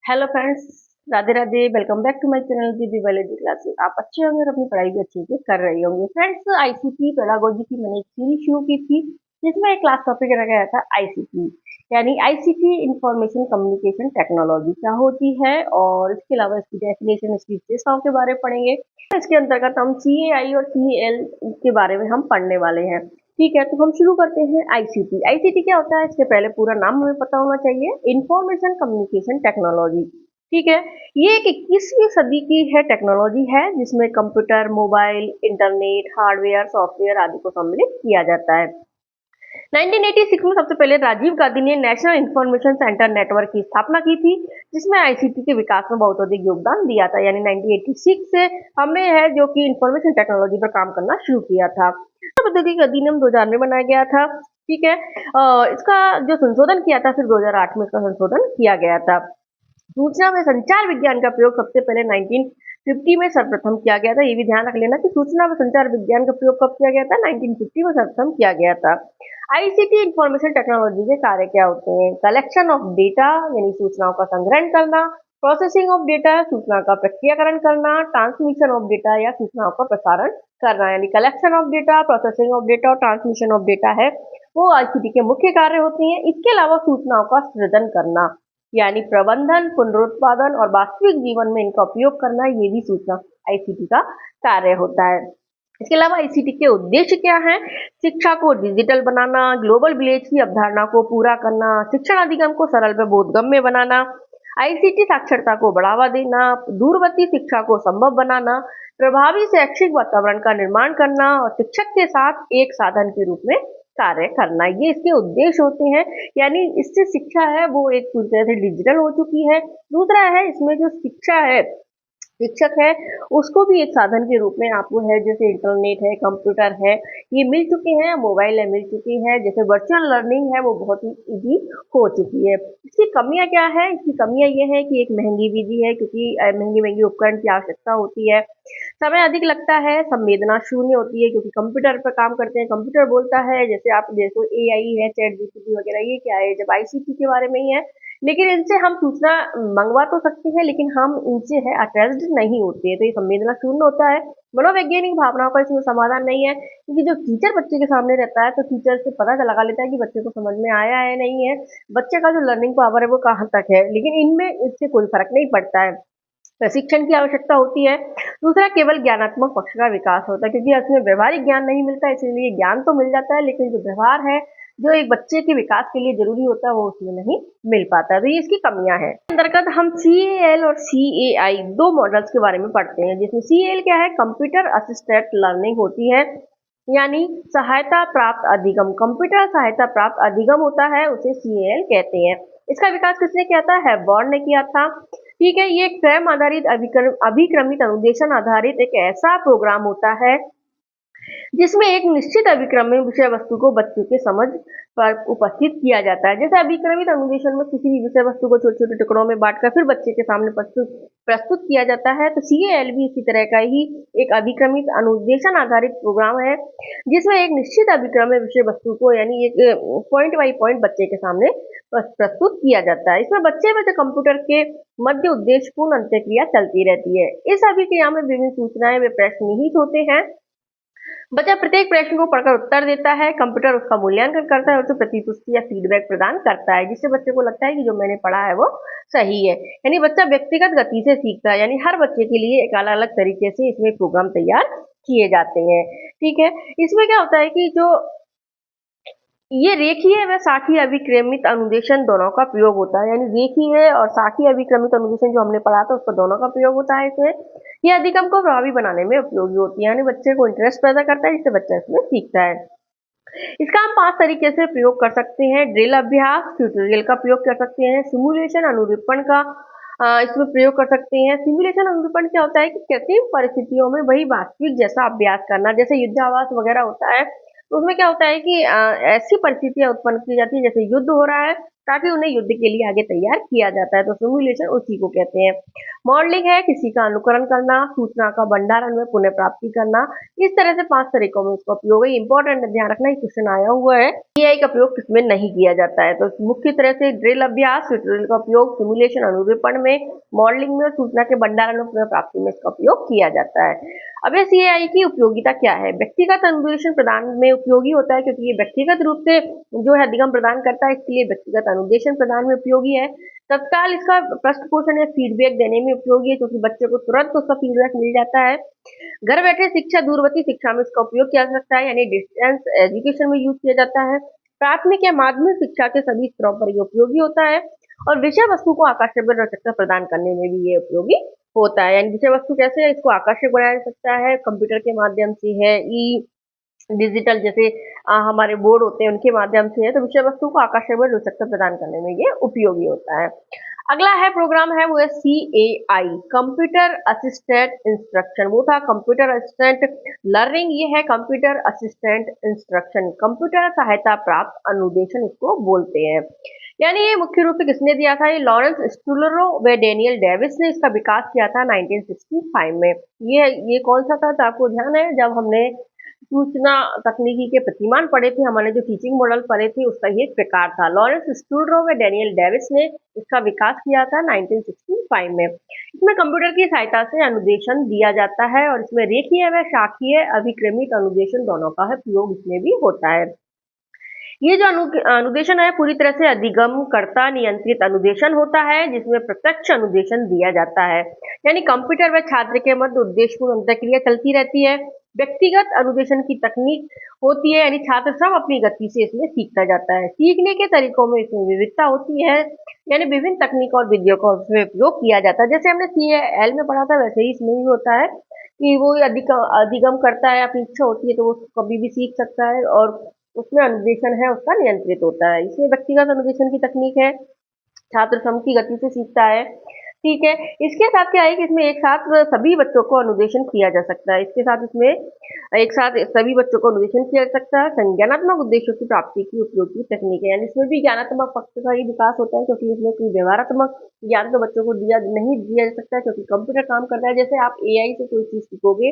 Hello friends, Radhe Radhe. Welcome back to my channel दीदी biology classes. आप अच्छे होंगे और अपनी पढ़ाई भी अच्छे से कर रहे होंगे। फ्रेंड्स, आईसीटी पेडागोजी की मैंने एक सीरीज शुरू की थी जिसमें एक क्लास टॉपिक रखा गया था आईसीटी, यानी आईसीटी इंफॉर्मेशन कम्युनिकेशन टेक्नोलॉजी क्या होती है, और इसके अलावा इसकी डेफिनेशन, इसकी विशेषताओं के बारे में पढ़ेंगे। इसके अंतर्गत हम सीएआई और सीएल के बारे में हम पढ़ने वाले हैं। ठीक है, तो हम शुरू करते हैं। आईसीटी आईसीटी क्या होता है, इसके पहले पूरा नाम हमें पता होना चाहिए। Information communication technology. ठीक है, ये एक 21वीं सदी की है टेक्नोलॉजी है जिसमें computer, mobile, internet, hardware, software आदि को सम्मिलित किया जाता है। 1986 में सबसे पहले राजीव गांधी ने नेशनल इंफॉर्मेशन सेंटर नेटवर्क की स्थापना की थी, जिसमें आईसीटी के विकास में बहुत अधिक योगदान दिया था। यानी 1986 से हमने है जो कि इंफॉर्मेशन टेक्नोलॉजी पर काम करना शुरू किया था। औद्योगिक अधिनियम 2000 में बनाया गया था। ठीक है, इसका जो संशोधन किया था, फिर 2008 में इसका संशोधन किया गया था। सूचना में संचार विज्ञान का प्रयोग सबसे पहले 1950 में सर्वप्रथम किया गया था। ये भी ध्यान रख लेना कि सूचना व संचार विज्ञान का प्रयोग कब किया गया था, 1950 में सर्वप्रथम किया गया था। आईसीटी इंफॉर्मेशन टेक्नोलॉजी के कार्य क्या होते हैं? कलेक्शन ऑफ डेटा, यानी सूचनाओं का संग्रहण करना, प्रोसेसिंग ऑफ डेटा, सूचना का प्रक्रियाकरण करना, ट्रांसमिशन ऑफ डेटा या सूचनाओं का प्रसारण करना। यानी collection of data, processing of data और ट्रांसमिशन ऑफ डेटा है वो आईसीटी के मुख्य कार्य होते हैं। इसके अलावा सूचनाओं का सृजन करना, यानी प्रबंधन, पुनरुत्पादन और वास्तविक जीवन में इनका उपयोग करना, ये भी सूचना आईसीटी का कार्य होता है। इसके अलावा आईसीटी के उद्देश्य क्या हैं? शिक्षा को डिजिटल बनाना, ग्लोबल विलेज की अवधारणा को पूरा करना, शिक्षण अधिगम को सरल व बोधगम्य बनाना, आईसीटी साक्षरता को बढ़ावा देना, दूरवर्ती शिक्षा को संभव बनाना, प्रभावी शैक्षिक वातावरण का निर्माण करना और शिक्षक के साथ एक साधन के रूप में कार्य करना, ये इसके उद्देश्य होते हैं। यानी इससे शिक्षा है वो एक पूरी तरह से डिजिटल हो चुकी है। दूसरा है, इसमें जो शिक्षा है, शिक्षक है, उसको भी एक साधन के रूप में आपको है, जैसे इंटरनेट है, कंप्यूटर है, ये मिल चुके हैं, मोबाइल है मिल चुकी है, जैसे वर्चुअल लर्निंग है वो बहुत ही ईजी हो चुकी है। इसकी कमियां क्या है? इसकी कमियां ये है कि एक महंगी विधि है, क्योंकि महंगी महंगी उपकरण की आवश्यकता होती है, समय अधिक लगता है, संवेदना शून्य होती है, क्योंकि कंप्यूटर पर काम करते हैं, कंप्यूटर बोलता है। जैसे आप देखो एआई है, चैट जीपीटी वगैरह, ये क्या है? जब आईसीटी के बारे में ही है, लेकिन इनसे हम सूचना मंगवा तो सकते हैं, लेकिन हम इनसे है अटैच्ड नहीं होते हैं, तो ये संवेदना शून्य होता है। मनोवैज्ञानिक भावनाओं का इसमें समाधान नहीं है, क्योंकि जो टीचर बच्चे के सामने रहता है तो टीचर से पता लगा लेता है कि बच्चे को समझ में आया है नहीं है, बच्चे का जो लर्निंग पावर है वो कहाँ तक है, लेकिन इनमें इससे कोई फर्क नहीं पड़ता है। प्रशिक्षण की आवश्यकता होती है। दूसरा, केवल ज्ञानात्मक पक्ष का विकास होता है, क्योंकि इसमें व्यवहारिक ज्ञान नहीं मिलता, इसलिए ज्ञान तो मिल जाता है, लेकिन जो व्यवहार है, जो एक बच्चे के विकास के लिए जरूरी होता है, वो उसमें नहीं मिल पाता। तो ये इसकी कमियां हैं। अंतर्गत हम सीएएल और सीएआई दो मॉडल्स के बारे में पढ़ते हैं, जिसमें सीएएल क्या है? कंप्यूटर असिस्टेड लर्निंग होती है, यानी सहायता प्राप्त अधिगम। कंप्यूटर सहायता प्राप्त अधिगम होता है, उसे सीएएल कहते हैं। इसका विकास किसने किया था? हैवबॉर्न ने किया था। ठीक है, ये एक स्वयं आधारित अभिक्रमित अनुदेशन आधारित एक ऐसा प्रोग्राम होता है जिसमें एक निश्चित अभिक्रम में विषय वस्तु को बच्चे के समझ पर उपस्थित किया जाता है। जैसे अभिक्रमित अनुदेशन में किसी भी विषय वस्तु को छोटे छोटे टुकड़ों में बांटकर फिर बच्चे के सामने प्रस्तुत किया जाता है, तो सीएएल भी इसी तरह का ही एक अभिक्रमित अनुदेशन आधारित प्रोग्राम है, जिसमें एक निश्चित अभिक्रम में विषय वस्तु को, यानी एक पॉइंट बाई पॉइंट बच्चे के सामने प्रस्तुत किया जाता है। इसमें बच्चे व कंप्यूटर के मध्य उद्देश्यपूर्ण अंत्यक्रिया चलती रहती है। इस अभिक्रिया में विभिन्न सूचनाएं व प्रश्न निहित होते हैं। बच्चा प्रत्येक प्रश्न को पढ़कर उत्तर देता है, कंप्यूटर उसका मूल्यांकन करता है और उसे प्रतिपुष्टि या फीडबैक प्रदान करता है, जिससे बच्चे को लगता है कि जो मैंने पढ़ा है वो सही है। यानी बच्चा व्यक्तिगत गति से सीखता है, यानी हर बच्चे के लिए एक अलग अलग तरीके से इसमें प्रोग्राम तैयार किए जाते हैं। ठीक है, इसमें क्या होता है कि जो ये रेखीय व साखी अभिक्रमित अनुदेशन दोनों का प्रयोग होता है, यानी रेखीय और साखी अभिक्रमित अनुदेशन जो हमने पढ़ा था उसका दोनों का प्रयोग होता है इसमें। ये अधिगम को प्रभावी बनाने में उपयोगी होती है, यानी बच्चे को इंटरेस्ट पैदा करता है, जिससे बच्चा इसमें सीखता है। इसका हम 5 तरीके से प्रयोग कर सकते हैं। ड्रिल अभ्यास, ट्यूटोरियल का प्रयोग कर सकते हैं, सिमुलेशन अनुरूपण का इसमें प्रयोग कर सकते हैं। सिमुलेशन अनुरूपण क्या होता है कि कृत्रिम परिस्थितियों में वही वास्तविक जैसा अभ्यास करना, जैसे युद्धाभ्यास वगैरह होता है, तो उसमें क्या होता है कि ऐसी परिस्थितियां उत्पन्न की जाती है, जैसे युद्ध हो रहा है, ताकि उन्हें युद्ध के लिए आगे तैयार किया जाता है। तो सिमुलेशन उसी को कहते हैं। मॉडलिंग है किसी का अनुकरण करना, सूचना का भंडारण में पुनः प्राप्ति करना। इस तरह से 5 तरीकों में इसका उपयोग है। इंपॉर्टेंट ध्यान रखना, क्वेश्चन आया हुआ है, एआई का प्रयोग किसमें नहीं किया जाता है। तो मुख्य तरह से ड्रिल अभ्यास, ड्रिल का उपयोग सिमुलेशन अनुरूपण में, मॉडलिंग में, सूचना के भंडारण में पुनः प्राप्ति में इसका उपयोग किया जाता है। अब इस एआई की उपयोगिता क्या है? व्यक्तिगत अनुदेशन प्रदान में उपयोगी होता है, क्योंकि ये व्यक्तिगत रूप से जो है अधिगम प्रदान करता है, इसलिए व्यक्तिगत अनुदेशन प्रदान में उपयोगी है। तत्काल इसका पृष्ठ पोषण या फीडबैक देने में उपयोगी है, क्योंकि बच्चे को तुरंत उसका फीडबैक मिल जाता है। घर बैठे शिक्षा, दूरवर्ती शिक्षा में इसका उपयोग किया जा सकता है, यानी डिस्टेंस एजुकेशन में यूज किया जाता है। प्राथमिक या माध्यमिक शिक्षा के सभी स्तरों पर ये उपयोगी होता है, और विषय वस्तु को आकर्षक और रोचकता प्रदान करने में भी ये उपयोगी होता है। यानी विषय वस्तु कैसे है, इसको आकर्षक बनाया जा सकता है, कंप्यूटर के माध्यम से है, ई डिजिटल जैसे हमारे बोर्ड होते हैं उनके माध्यम से है, तो विषय वस्तु को आकर्षक और रोचकता प्रदान करने में ये उपयोगी होता है। अगला है प्रोग्राम है वो है CAI, कंप्यूटर असिस्टेंट इंस्ट्रक्शन। वो था कंप्यूटर असिस्टेंट लर्निंग, ये है कंप्यूटर असिस्टेंट इंस्ट्रक्शन, कंप्यूटर सहायता प्राप्त अनुदेशन इसको बोलते हैं। यानी ये मुख्य रूप से किसने दिया था? ये लॉरेंस स्टूलरो व डेनियल डेविस ने इसका विकास किया था 1965 में। ये कौन सा था? तो आपको ध्यान है जब हमने सूचना तकनीकी के प्रतिमान पढ़े थे, हमने जो टीचिंग मॉडल पढ़े थे, उसका ये एक प्रकार था। लॉरेंस स्टूलरो व डेनियल डेविस ने इसका विकास किया था 1965 में। इसमें कंप्यूटर की सहायता से अनुदेशन दिया जाता है, और इसमें रेखीय व शाखीय अभिक्रमित अनुदेशन दोनों का है प्रयोग इसमें भी होता है। ये जो अनुदेशन है पूरी तरह से अधिगमकर्ता नियंत्रित अनुदेशन होता है, जिसमें प्रत्यक्ष अनुदेशन दिया जाता है। यानी कंप्यूटर व छात्र के मध्य उद्देश्यपूर्ण अंतरक्रिया चलती रहती है। व्यक्तिगत अनुदेशन की तकनीक होती है, यानी छात्र सब अपनी गति से इसमें सीखता जाता है। सीखने के तरीकों में इसमें विविधता होती है, यानी विभिन्न तकनीक और विधियों का उसमें उपयोग किया जाता है। जैसे हमने CAL में पढ़ा था, वैसे ही इसमें भी होता है कि वो अधिगम करता है, अपनी इच्छा होती है तो वो कभी भी सीख सकता है, और उसमें अनुदेशन है उसका नियंत्रित होता है। इसमें व्यक्तिगत अनुदेशन की तकनीक है, छात्र सम की गति से सीखता है। ठीक है, इसके साथ क्या है कि इसमें एक साथ सभी बच्चों को अनुदेशन किया जा सकता है। इसके साथ इसमें एक साथ सभी बच्चों को अनुदेशन किया जा सकता है। संज्ञानात्मक उद्देश्यों की प्राप्ति की उपयोगी तकनीक है, यानी इसमें भी ज्ञानात्मक पक्ष का ही विकास होता है, क्योंकि इसमें कोई व्यवहारात्मक ज्ञान तो बच्चों को नहीं दिया जा सकता, क्योंकि कंप्यूटर काम करता है। जैसे आप AI से कोई चीज सीखोगे,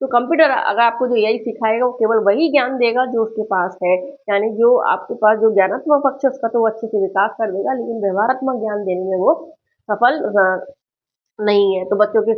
तो कंप्यूटर अगर आपको जो AI सिखाएगा वो केवल वही ज्ञान देगा जो उसके पास है, यानी जो आपके पास जो ज्ञानात्मक पक्ष है उसका तो वो अच्छे से विकास कर देगा, लेकिन व्यवहारात्मक ज्ञान देने में वो सफल नहीं है। तो बच्चों के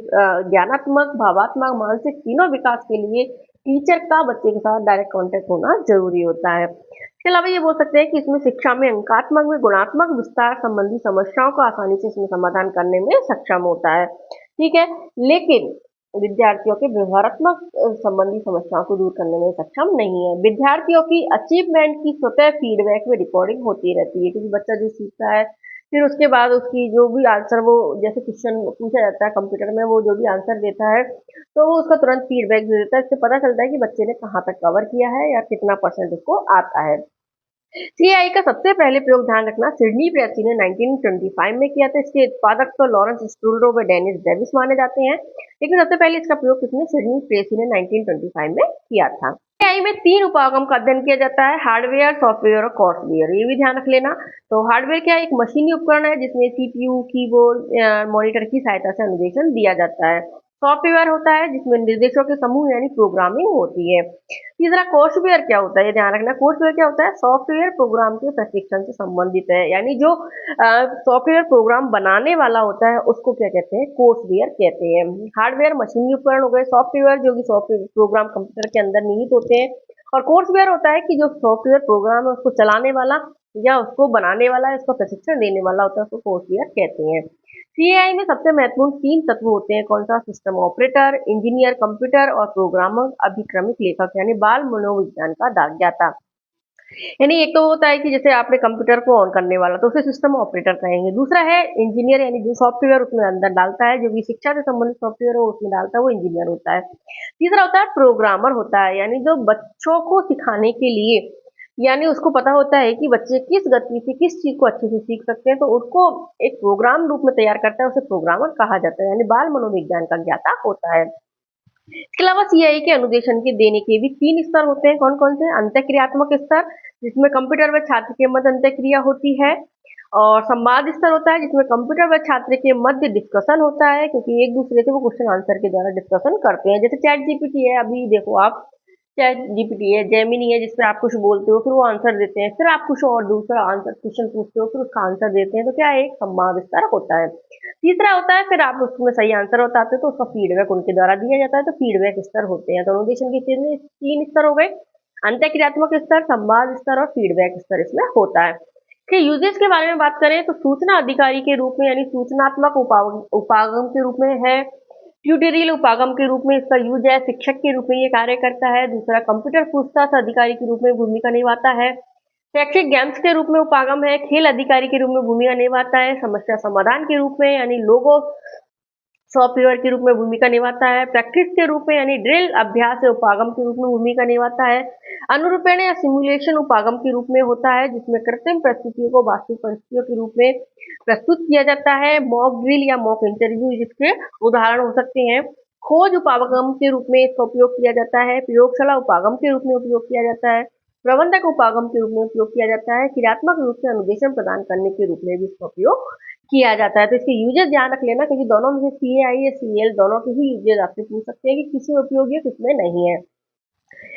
ज्ञानात्मक, भावात्मक, मानसिक तीनों विकास के लिए टीचर का बच्चे के साथ डायरेक्ट कांटेक्ट होना जरूरी होता है। इसके अलावा ये बोल सकते हैं कि इसमें शिक्षा में अंकात्मक में गुणात्मक विस्तार संबंधी समस्याओं को आसानी से इसमें समाधान करने में सक्षम होता है। ठीक है, लेकिन विद्यार्थियों के व्यवहारात्मक संबंधी समस्याओं को दूर करने में सक्षम नहीं है। विद्यार्थियों की अचीवमेंट की स्वतः फीडबैक में रिकॉर्डिंग होती रहती है, क्योंकि बच्चा जो सीखता है फिर उसके बाद उसकी जो भी आंसर वो जैसे क्वेश्चन पूछा जाता है कंप्यूटर में, वो जो भी आंसर देता है तो वो उसका तुरंत फीडबैक दे देता है। इससे पता चलता है कि बच्चे ने कहाँ तक कवर किया है या कितना % उसको आता है। CAI का सबसे पहले प्रयोग ध्यान रखना सिडनी प्रेसी ने 1925 में किया था। इसके उत्पादक तो लॉरेंस स्टूलरो व डेनिस डेविस माने जाते हैं, लेकिन सबसे पहले इसका प्रयोग किसने? सिडनी प्रेसी ने 1925 में किया था। CAI में 3 उपागम का अध्ययन किया जाता है, हार्डवेयर, सॉफ्टवेयर और कोर्सवेयर। ये भी ध्यान रख लेना। तो हार्डवेयर क्या है? एक मशीनी उपकरण है जिसमें CPU, कीबोर्ड, मॉनिटर की सहायता से अनुदेशन दिया जाता है। सॉफ्टवेयर होता है जिसमें निर्देशों के समूह यानी प्रोग्रामिंग होती है। तीसरा कोर्सवेयर क्या होता है? ये ध्यान रखना। कोर्सवेयर क्या होता है? सॉफ्टवेयर प्रोग्राम के प्रशिक्षण से संबंधित है, यानी जो सॉफ्टवेयर प्रोग्राम बनाने वाला होता है उसको क्या कहते हैं? कोर्सवेयर कहते हैं। हार्डवेयर मशीनी उपकरण हो गए, सॉफ्टवेयर जो कि सॉफ्टवेयर प्रोग्राम कंप्यूटर के अंदर निहित होते हैं, और कोर्सवेयर होता है कि जो सॉफ्टवेयर प्रोग्राम है उसको चलाने वाला या उसको बनाने वाला है, उसको प्रशिक्षण देने वाला होता है, उसको कोर्सवेयर कहते हैं। CAI में सबसे महत्वपूर्ण 3 तत्व होते हैं। कौन सा? सिस्टम ऑपरेटर, इंजीनियर कंप्यूटर और प्रोग्रामर अभिक्रमिक लेखक, यानी बाल मनोविज्ञान का ज्ञाता। यानी एक तो होता है कि जैसे आपने कंप्यूटर को ऑन करने वाला तो उसे सिस्टम ऑपरेटर कहेंगे। दूसरा है इंजीनियर, यानी जो सॉफ्टवेयर उसमें अंदर डालता है, जो भी शिक्षा से संबंधित सॉफ्टवेयर हो उसमें डालता है, वो इंजीनियर होता है। तीसरा होता है प्रोग्रामर होता है, यानी जो बच्चों को सिखाने के लिए, यानी उसको पता होता है कि बच्चे किस गति से किस चीज को अच्छे से सीख सकते हैं, तो उसको एक प्रोग्राम रूप में तैयार करता है, उसे प्रोग्रामर कहा जाता है, यानी बाल मनोविज्ञान का ज्ञाता होता है। इसके अलावा सीआई के अनुदेशन के देने के भी 3 स्तर होते हैं। कौन-कौन से? अंतःक्रियात्मक स्तर, जिसमें कंप्यूटर व छात्र के मध्य अंतःक्रिया होती है, और संवाद स्तर होता है जिसमें कंप्यूटर व छात्र के मध्य डिस्कशन होता है, क्योंकि एक दूसरे से वो क्वेश्चन आंसर के द्वारा डिस्कशन करते हैं। जैसे चैट जीपीटी है, अभी देखो आप, चैट जीपीटी है, जेमिनी है, जिसपे आप कुछ बोलते हो फिर वो आंसर देते हैं, फिर आप कुछ और दूसरा आंसर क्वेश्चन पूछते हो फिर उसका आंसर देते हैं, तो क्या एक संवाद स्तर होता है। तीसरा होता है, फिर आप उसमें सही आंसर बताते हो तो उसका फीडबैक उनके द्वारा दिया जाता है, तो फीडबैक स्तर होते हैं। तो अनुदेशन के 3 स्तर हो गए, अंतःक्रियात्मक स्तर, संवाद स्तर और फीडबैक स्तर इसमें होता है। के यूजेस के बारे में बात करें तो सूचना अधिकारी के रूप में, यानी सूचनात्मक उपागम के रूप में है। ट्यूटोरियल उपागम के रूप में इसका यूज है। शिक्षक के रूप में ये कार्य करता है। दूसरा, कंप्यूटर पूछताछ अधिकारी के रूप में भूमिका निभाता है। शैक्षिक गेम्स के रूप में उपागम है। खेल अधिकारी के रूप में भूमिका निभाता है। समस्या समाधान के रूप में, यानी लोगो सॉफ्टवेयर के रूप में भूमिका निभाता है। प्रैक्टिस के रूप में, यानी ड्रिल अभ्यास या उपागम के रूप में भूमिका निभाता है। अनुरूपण या सिमुलेशन उपागम के रूप में होता है, जिसमें कृत्रिम परिस्थितियों को वास्तविक परिस्थितियों के रूप में प्रस्तुत किया जाता है। मॉक ड्रिल या मॉक इंटरव्यू जिसके उदाहरण हो सकते हैं। खोज उपागम के रूप में इसका उपयोग किया जाता है। प्रयोगशाला उपागम के रूप में उपयोग किया जाता है। प्रबंधक उपागम के रूप में उपयोग किया जाता है। क्रियात्मक रूप से अनुदेशन प्रदान करने के रूप में भी इसका उपयोग किया जाता है। तो इसके यूजेस ध्यान रख लेना, क्योंकि दोनों में से सीएआई या सीएल दोनों के ही यूजेस आपसे पूछ सकते हैं कि किसमें उपयोगी है किसमें नहीं है।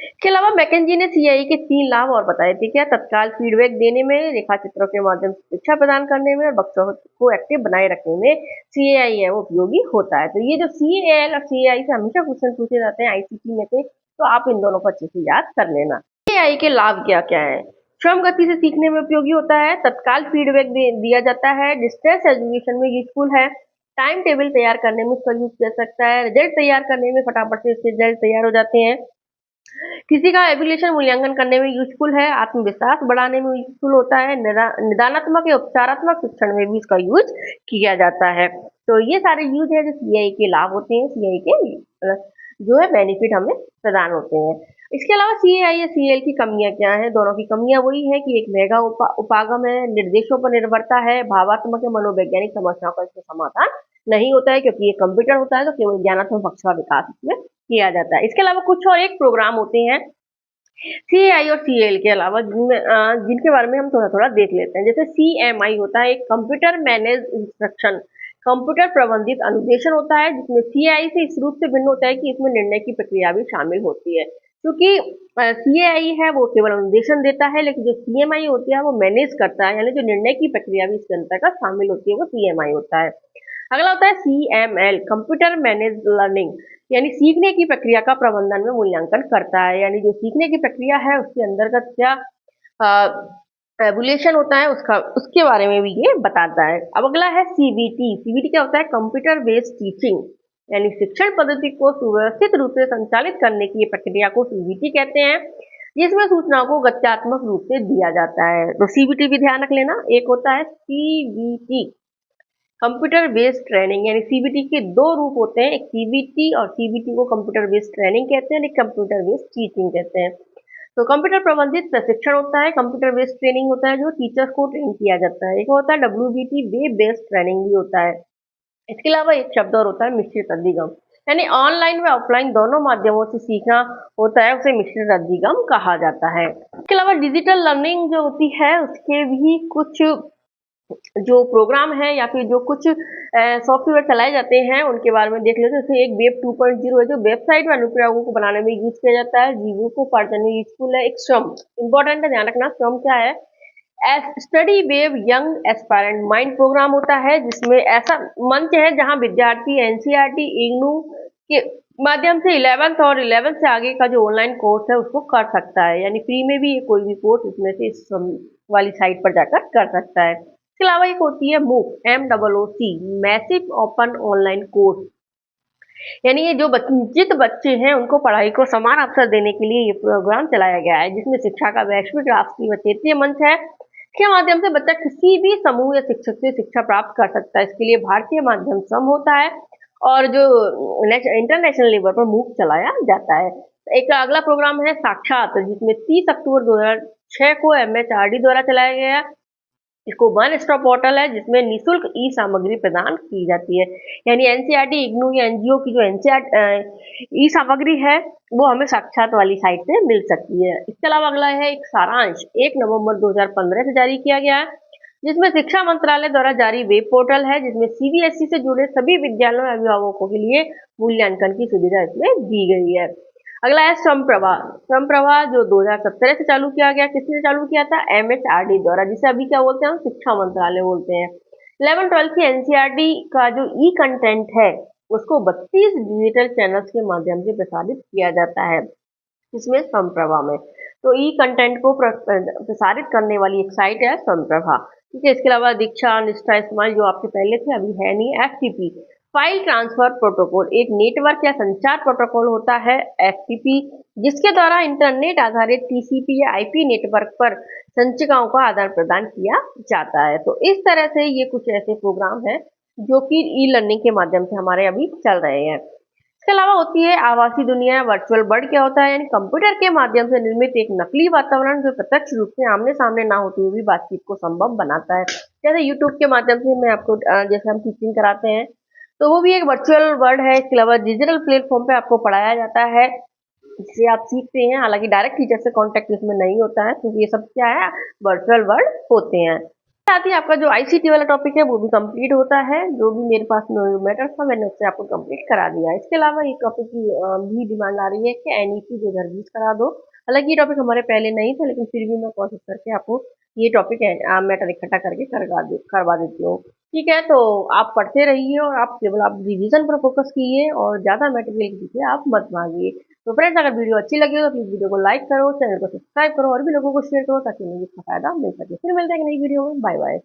इसके अलावा मैकेंजी ने सीआई के 3 लाभ और बताए थे। क्या? तत्काल फीडबैक देने में, रेखा चित्रों के माध्यम से शिक्षा प्रदान करने में और बच्चों को एक्टिव बनाए रखने में सीएआई है वो उपयोगी होता है। तो ये जो सीएल और सीआई से हमेशा क्वेश्चन पूछे जाते हैं आईसीटी में से, तो आप इन दोनों को अच्छे से याद कर लेना। सीएआई के लाभ क्या क्या है? स्वयं गति से सीखने में उपयोगी होता है। तत्काल फीडबैक दिया जाता है। डिस्टेंस एजुकेशन में यूजफुल है। टाइम टेबल तैयार करने में इसका यूज कर सकता है। रिजल्ट तैयार करने में फटाफट से इसके रिजल्ट तैयार हो जाते हैं। किसी का एबिलिएशन मूल्यांकन करने में यूजफुल है। आत्मविश्वास बढ़ाने में यूजफुल होता है। निदानात्मक या उपचारात्मक शिक्षण में भी इसका यूज किया जाता है। तो ये सारे यूज है जो सीआई के लाभ होते हैं, सीआई के जो है बेनिफिट हमें प्रदान होते हैं। इसके अलावा सीएआई या सीएल की कमियां क्या हैं? दोनों की कमियां वही है कि एक मेगा उपागम है, निर्देशों पर निर्भरता है, भावात्मक या मनोवैज्ञानिक समस्याओं का इसमें समाधान नहीं होता है, क्योंकि ये कंप्यूटर होता है तो केवल ज्ञानात्मक पक्ष का विकास इसमें किया जाता है। इसके अलावा कुछ और एक प्रोग्राम होते हैं सीआई और सीएल के अलावा, जिनके बारे में हम थोड़ा थोड़ा देख लेते हैं। जैसे सीएमआई होता है, एक कंप्यूटर मैनेज इंस्ट्रक्शन, कंप्यूटर प्रबंधित अनुदेशन होता है, जिसमें सीआई से इस रूप से भिन्न होता है कि इसमें निर्णय की प्रक्रिया भी शामिल होती है। क्योंकि सीएआई है वो केवल अनुदेशन देता है, लेकिन जो सीएमआई होती है वो मैनेज करता है, यानी जो निर्णय की प्रक्रिया भी इसके अंतर्गत शामिल होती है वो सीएमआई होता है। अगला होता है सीएमएल, कंप्यूटर मैनेज लर्निंग, यानी सीखने की प्रक्रिया का प्रबंधन में मूल्यांकन करता है, यानी जो सीखने की प्रक्रिया है उसके अंतर्गत क्या एवोल्यूशन होता है उसका, उसके बारे में भी ये बताता है। अब अगला है सीबीटी। सीबीटी क्या होता है? कंप्यूटर बेस्ड टीचिंग, यानी शिक्षण पद्धति को सुव्यवस्थित रूप से संचालित करने की प्रक्रिया को सीबीटी कहते हैं, जिसमें सूचनाओं को गत्यात्मक रूप से दिया जाता है। तो सीबीटी भी ध्यान रख लेना। एक होता है सीबीटी, कंप्यूटर बेस्ड ट्रेनिंग, यानी सीबीटी के 2 रूप होते हैं, एक सीबीटी और सीबीटी को कंप्यूटर बेस्ड ट्रेनिंग कहते हैं, एक कंप्यूटर बेस्ड टीचिंग कहते हैं। तो कंप्यूटर प्रबंधित प्रशिक्षण होता है, कंप्यूटर बेस्ड ट्रेनिंग होता है जो टीचर्स को ट्रेन किया जाता है। एक होता है डब्ल्यूबीटी, वेब बेस्ड ट्रेनिंग भी होता है। इसके अलावा एक शब्द और होता है मिश्रित अधिगम, यानी ऑनलाइन व ऑफलाइन दोनों माध्यमों से सीखना होता है, उसे मिश्रित अधिगम कहा जाता है। इसके अलावा डिजिटल लर्निंग जो होती है उसके भी कुछ जो प्रोग्राम है या फिर जो कुछ सॉफ्टवेयर चलाए जाते हैं उनके बारे में देख लेते हैं। जैसे एक वेब 2.0 है जो वेबसाइट व अनुप्रयोगों को बनाने में यूज किया जाता है, जीवों को पढ़ने में यूजफुल है। एक स्वम, इंपॉर्टेंट है, ध्यान रखना स्वम क्या है? Study wave young aspirant mind program होता है, जिसमें ऐसा मंच है जहां विद्यार्थी एनसीईआरटी इग्नू के माध्यम से 11th और 11th से आगे का जो ऑनलाइन कोर्स है उसको कर सकता है, यानी फ्री में भी कोई भी कोर्स इसमें से इस वाली साइट पर जाकर कर सकता है। इसके अलावा एक होती है मूक, MOOC, massive open online course, यानी ये जो वंचित बच्चे हैं उनको पढ़ाई को समान अवसर देने के लिए ये प्रोग्राम चलाया गया है, जिसमें शिक्षा का वैश्विक, राष्ट्रीय व क्षेत्रीय मंच है। इसके माध्यम से बच्चा किसी भी समूह या शिक्षक से शिक्षा प्राप्त कर सकता है। इसके लिए भारतीय माध्यम सम होता है और जो इंटरनेशनल लेवल पर मूक चलाया जाता है। एक अगला प्रोग्राम है साक्षात, जिसमें 30 अक्टूबर 2006 को MHRD द्वारा चलाया गया इसको वन स्टॉप पोर्टल है जिसमें निःशुल्क ई सामग्री प्रदान की जाती है। यानी एनसीईआरटी इग्नू या एनजीओ की जो एनसीईआरटी ई सामग्री है वो हमें साक्षात वाली साइट से मिल सकती है। इसके अलावा अगला है एक सारांश 1 नवंबर 2015 से जारी किया गया है, जिसमें शिक्षा मंत्रालय द्वारा जारी वेब पोर्टल है जिसमें सीबीएसई से जुड़े सभी विद्यालयों और अभिभावकों के लिए मूल्यांकन की सुविधा इसमें दी गई है। अगला है स्वयंप्रभा। स्वयंप्रभा जो 2017 से चालू किया गया, किसने चालू किया था? एमएचआरडी द्वारा, जिसे अभी क्या बोलते हैं? हम शिक्षा मंत्रालय बोलते हैं। 11-12 की एनसीईआरटी का जो ई कंटेंट है उसको 32 डिजिटल चैनल्स के माध्यम से प्रसारित किया जाता है, इसमें स्वयंप्रभा में। तो ई कंटेंट को प्रसारित करने वाली एक साइट है स्वयंप्रभा। ठीक है, इसके अलावा दीक्षा, निष्ठा, स्माइल जो आपके पहले थे अभी है नहीं। एफटीपी फाइल ट्रांसफर प्रोटोकॉल एक नेटवर्क या संचार प्रोटोकॉल होता है एफटीपी, जिसके द्वारा इंटरनेट आधारित टीसीपी या आईपी नेटवर्क पर संचिकाओं का आदान प्रदान किया जाता है। तो इस तरह से ये कुछ ऐसे प्रोग्राम हैं जो कि ई लर्निंग के माध्यम से हमारे अभी चल रहे हैं। इसके अलावा होती है आभासी दुनिया। वर्चुअल वर्ल्ड क्या होता है? यानी कंप्यूटर के माध्यम से निर्मित एक नकली वातावरण जो प्रत्यक्ष रूप से आमने सामने ना होते हुए भी बातचीत को संभव बनाता है। जैसे यूट्यूब के माध्यम से मैं आपको जैसे हम टीचिंग कराते हैं तो वो भी एक वर्चुअल वर्ल्ड है। इसके अलावा डिजिटल प्लेटफॉर्म पे आपको पढ़ाया जाता है जिसे आप सीखते हैं, हालांकि डायरेक्ट टीचर से कांटेक्ट इसमें नहीं होता है, तो ये सब क्या है? वर्चुअल वर्ल्ड होते हैं। साथ ही आपका जो आईसीटी वाला टॉपिक है वो भी कंप्लीट होता है। जो भी मेरे पास मैटर था मैंने उससे आपको कंप्लीट करा दिया है। इसके अलावा एक टॉपिक की भी डिमांड आ रही है कि एनईपी 2020 करा दो। हालांकि ये टॉपिक हमारे पहले नहीं था, लेकिन फिर भी मैं कोशिश करके आपको ये टॉपिक मैटर इकट्ठा करके करवा देती हूँ। ठीक है, तो आप पढ़ते रहिए और आप केवल आप रिवीजन पर फोकस कीजिए और ज़्यादा मटेरियल की पीछे आप मत भागिए। तो फ्रेंड्स, अगर वीडियो अच्छी लगी हो तो प्लीज़ वीडियो को लाइक करो, चैनल को सब्सक्राइब करो और भी लोगों को शेयर करो ताकि मुझे इसका फायदा मिल सके। फिर मिलते हैं एक नई वीडियो में। Bye bye.